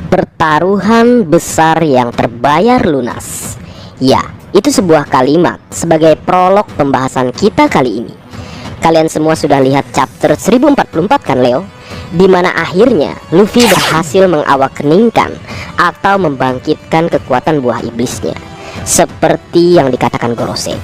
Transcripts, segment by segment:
Pertaruhan besar yang terbayar lunas. Ya, itu sebuah kalimat sebagai prolog pembahasan kita kali ini. Kalian semua sudah lihat chapter 1044 kan Leo? Dimana akhirnya Luffy berhasil mengawakeningkan atau membangkitkan kekuatan buah iblisnya, seperti yang dikatakan Gorosei.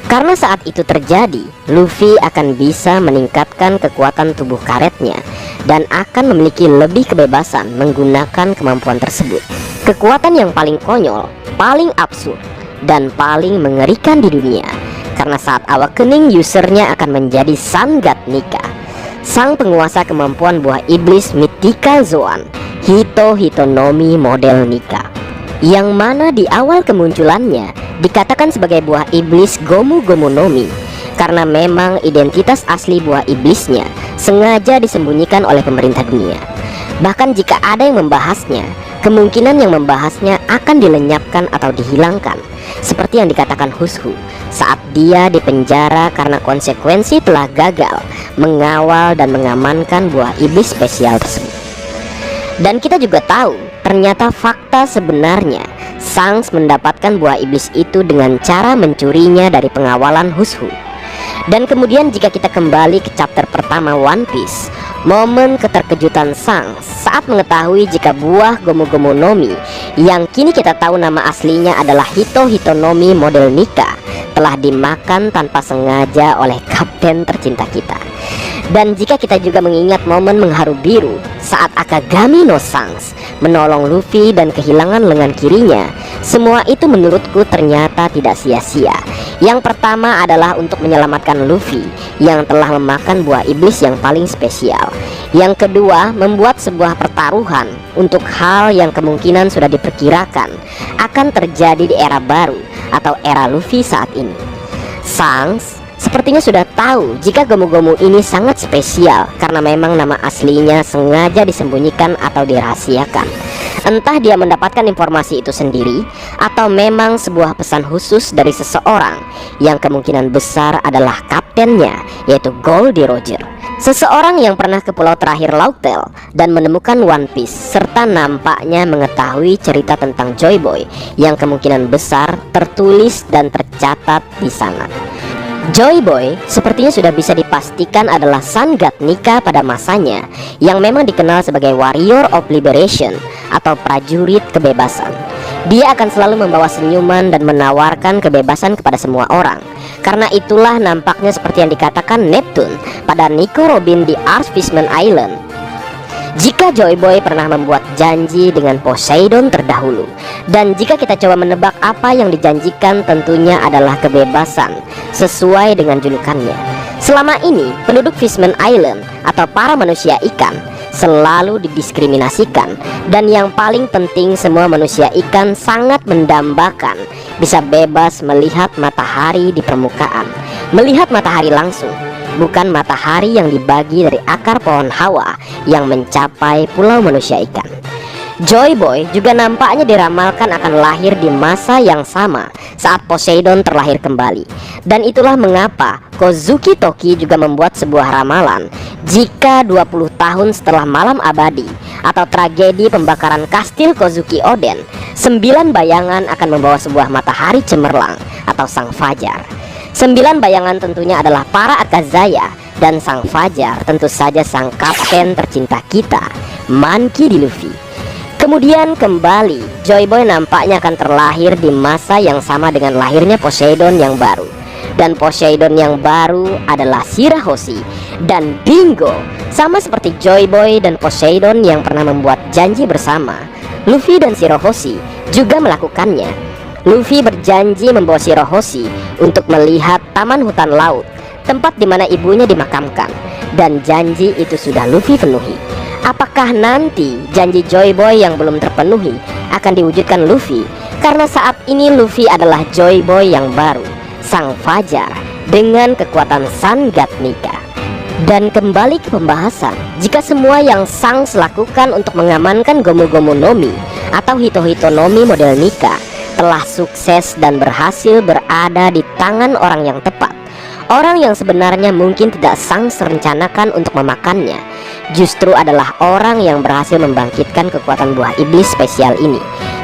Karena saat itu terjadi, Luffy akan bisa meningkatkan kekuatan tubuh karetnya dan akan memiliki lebih kebebasan menggunakan kemampuan tersebut. Kekuatan yang paling konyol, paling absurd, dan paling mengerikan di dunia. Karena saat awakening usernya akan menjadi Sun God Nika, sang penguasa kemampuan buah iblis Mythical Zoan Hito-Hitonomi model Nika, yang mana di awal kemunculannya dikatakan sebagai buah iblis Gomu-Gomu no Mi, karena memang identitas asli buah iblisnya sengaja disembunyikan oleh pemerintah dunia. Bahkan jika ada yang membahasnya, kemungkinan yang membahasnya akan dilenyapkan atau dihilangkan, seperti yang dikatakan Hushu saat dia dipenjara karena konsekuensi telah gagal mengawal dan mengamankan buah iblis spesial tersebut. Dan kita juga tahu ternyata fakta sebenarnya Shanks mendapatkan buah iblis itu dengan cara mencurinya dari pengawalan Hushu. Dan kemudian jika kita kembali ke chapter pertama One Piece, momen keterkejutan Shanks saat mengetahui jika buah Gomu-Gomu no Mi, yang kini kita tahu nama aslinya adalah Hito-Hitonomi model Nika, telah dimakan tanpa sengaja oleh kapten tercinta kita. Dan jika kita juga mengingat momen mengharu biru saat Akagami no Shanks menolong Luffy dan kehilangan lengan kirinya, semua itu menurutku ternyata tidak sia-sia. Yang pertama adalah untuk menyelamatkan Luffy yang telah memakan buah iblis yang paling spesial. Yang kedua, membuat sebuah pertaruhan untuk hal yang kemungkinan sudah diperkirakan akan terjadi di era baru atau era Luffy saat ini. Shanks sepertinya sudah tahu jika Gomu-Gomu ini sangat spesial karena memang nama aslinya sengaja disembunyikan atau dirahasiakan. Entah dia mendapatkan informasi itu sendiri atau memang sebuah pesan khusus dari seseorang yang kemungkinan besar adalah kaptennya, yaitu Goldie Roger, seseorang yang pernah ke pulau terakhir Laut Tale dan menemukan One Piece, serta nampaknya mengetahui cerita tentang Joy Boy yang kemungkinan besar tertulis dan tercatat di sana. Joy Boy sepertinya sudah bisa dipastikan adalah Sun God Nika pada masanya, yang memang dikenal sebagai Warrior of Liberation atau prajurit kebebasan. Dia akan selalu membawa senyuman dan menawarkan kebebasan kepada semua orang. Karena itulah nampaknya seperti yang dikatakan Neptune pada Nico Robin di Archfishman Island, jika Joy Boy pernah membuat janji dengan Poseidon terdahulu. Dan jika kita coba menebak apa yang dijanjikan, tentunya adalah kebebasan sesuai dengan julukannya. Selama ini penduduk Fishman Island atau para manusia ikan selalu didiskriminasikan, dan yang paling penting semua manusia ikan sangat mendambakan bisa bebas melihat matahari di permukaan, melihat matahari langsung, bukan matahari yang dibagi dari akar pohon hawa yang mencapai pulau manusia ikan. Joy Boy juga nampaknya diramalkan akan lahir di masa yang sama saat Poseidon terlahir kembali. Dan itulah mengapa Kozuki Toki juga membuat sebuah ramalan jika 20 tahun setelah malam abadi atau tragedi pembakaran kastil Kozuki Oden, 9 bayangan akan membawa sebuah matahari cemerlang atau sang fajar. 9 bayangan tentunya adalah para Akazaya, dan sang fajar tentu saja sang kapten tercinta kita, Monkey D. Luffy. Kemudian kembali, Joy Boy nampaknya akan terlahir di masa yang sama dengan lahirnya Poseidon yang baru. Dan Poseidon yang baru adalah Shirahoshi. Dan bingo, sama seperti Joy Boy dan Poseidon yang pernah membuat janji bersama, Luffy dan Shirahoshi juga melakukannya. Luffy berjanji membawa Shirahoshi untuk melihat taman hutan laut, tempat di mana ibunya dimakamkan. Dan janji itu sudah Luffy penuhi. Apakah nanti janji Joy Boy yang belum terpenuhi akan diwujudkan Luffy? Karena saat ini Luffy adalah Joy Boy yang baru, sang fajar dengan kekuatan Sun God Nika. Dan kembali ke pembahasan, jika semua yang Shanks lakukan untuk mengamankan Gomu-Gomu no Mi atau Hito-Hitonomi model Nika telah sukses dan berhasil berada di tangan orang yang tepat, orang yang sebenarnya mungkin tidak Shanks rencanakan untuk memakannya, justru adalah orang yang berhasil membangkitkan kekuatan buah iblis spesial ini.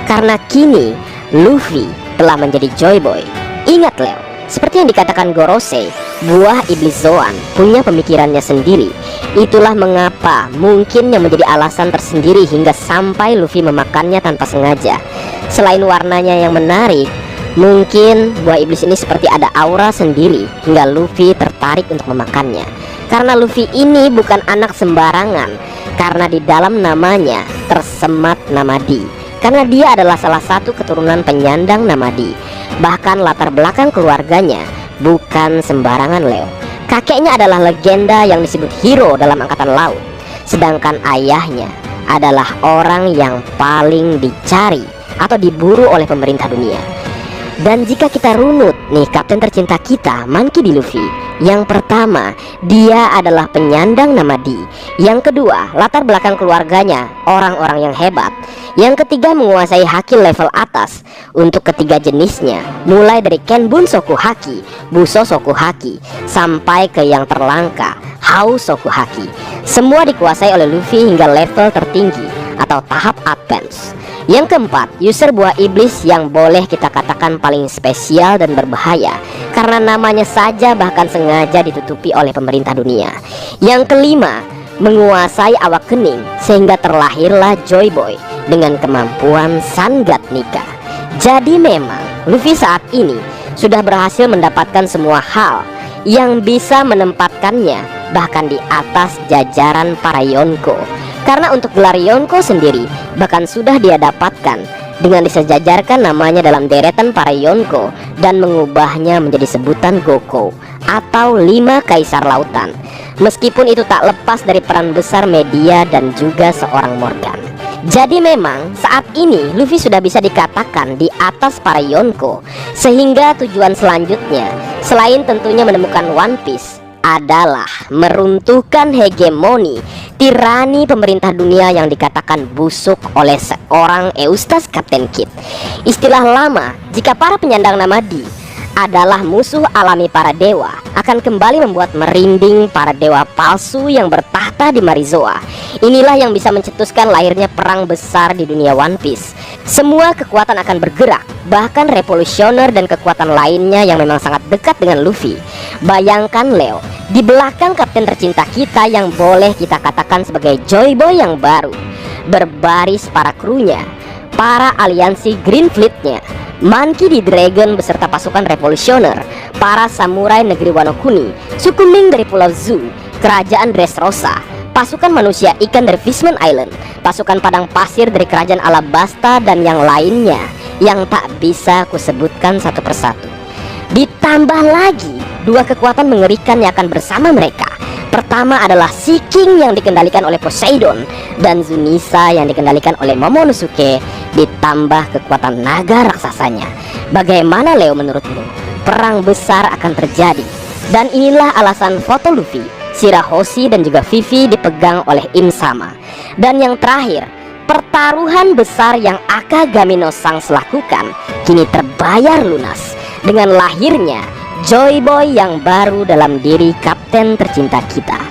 Karena kini Luffy telah menjadi Joy Boy. Ingat Leo, seperti yang dikatakan Gorosei, buah iblis Zoan punya pemikirannya sendiri. Itulah mengapa mungkin yang menjadi alasan tersendiri hingga sampai Luffy memakannya tanpa sengaja. Selain warnanya yang menarik, mungkin buah iblis ini seperti ada aura sendiri hingga Luffy tertarik untuk memakannya. Karena Luffy ini bukan anak sembarangan, karena di dalam namanya tersemat nama Di. Karena dia adalah salah satu keturunan penyandang nama Di. Bahkan latar belakang keluarganya bukan sembarangan Leo. Kakeknya adalah legenda yang disebut hero dalam angkatan laut. Sedangkan ayahnya adalah orang yang paling dicari atau diburu oleh pemerintah dunia. Dan jika kita runut nih kapten tercinta kita, Monkey D. Luffy, yang pertama, dia adalah penyandang nama Di. Yang kedua, latar belakang keluarganya orang-orang yang hebat. Yang ketiga, menguasai haki level atas untuk ketiga jenisnya, mulai dari Kenbun Soku Haki, Buso Soku Haki, sampai ke yang terlangka, Hau Soku Haki. Semua dikuasai oleh Luffy hingga level tertinggi atau tahap advance. Yang keempat, user buah iblis yang boleh kita katakan paling spesial dan berbahaya karena namanya saja bahkan sengaja ditutupi oleh pemerintah dunia. Yang kelima, menguasai awak kening sehingga terlahirlah Joy Boy dengan kemampuan Sun God Nika. Jadi memang Luffy saat ini sudah berhasil mendapatkan semua hal yang bisa menempatkannya bahkan di atas jajaran para Yonko. Karena untuk gelar Yonko sendiri bahkan sudah dia dapatkan dengan disejajarkan namanya dalam deretan para Yonko dan mengubahnya menjadi sebutan Goko atau 5 kaisar lautan. Meskipun itu tak lepas dari peran besar media dan juga seorang Morgan. Jadi memang saat ini Luffy sudah bisa dikatakan di atas para Yonko, sehingga tujuan selanjutnya selain tentunya menemukan One Piece adalah meruntuhkan hegemoni tirani pemerintah dunia yang dikatakan busuk oleh seorang Eustace Captain Kidd. Istilah lama jika para penyandang nama Di adalah musuh alami para dewa akan kembali membuat merinding para dewa palsu yang bertahta di Marizoa. Inilah yang bisa mencetuskan lahirnya perang besar di dunia One Piece. Semua kekuatan akan bergerak, bahkan revolusioner dan kekuatan lainnya yang memang sangat dekat dengan Luffy. Bayangkan Leo, di belakang kapten tercinta kita yang boleh kita katakan sebagai Joy Boy yang baru, berbaris para krunya, para aliansi Green Fleet-nya, Monkey D. Dragon beserta pasukan revolusioner, para samurai negeri Wano Kuni, suku Ming dari Pulau Zu, kerajaan Dressrosa, pasukan manusia ikan dari Fishman Island, pasukan padang pasir dari kerajaan Alabasta, dan yang lainnya yang tak bisa kusebutkan satu persatu. Ditambah lagi dua kekuatan mengerikan yang akan bersama mereka. Pertama adalah Sea King yang dikendalikan oleh Poseidon dan Zunisa yang dikendalikan oleh Momonosuke, ditambah kekuatan naga raksasanya. Bagaimana Leo menurutmu? Perang besar akan terjadi. Dan inilah alasan foto Luffy, Shirahoshi dan juga Vivi dipegang oleh Im Sama. Dan yang terakhir, pertaruhan besar yang Akagami no Sangs lakukan kini terbayar lunas dengan lahirnya Joy Boy yang baru dalam diri kapten tercinta kita.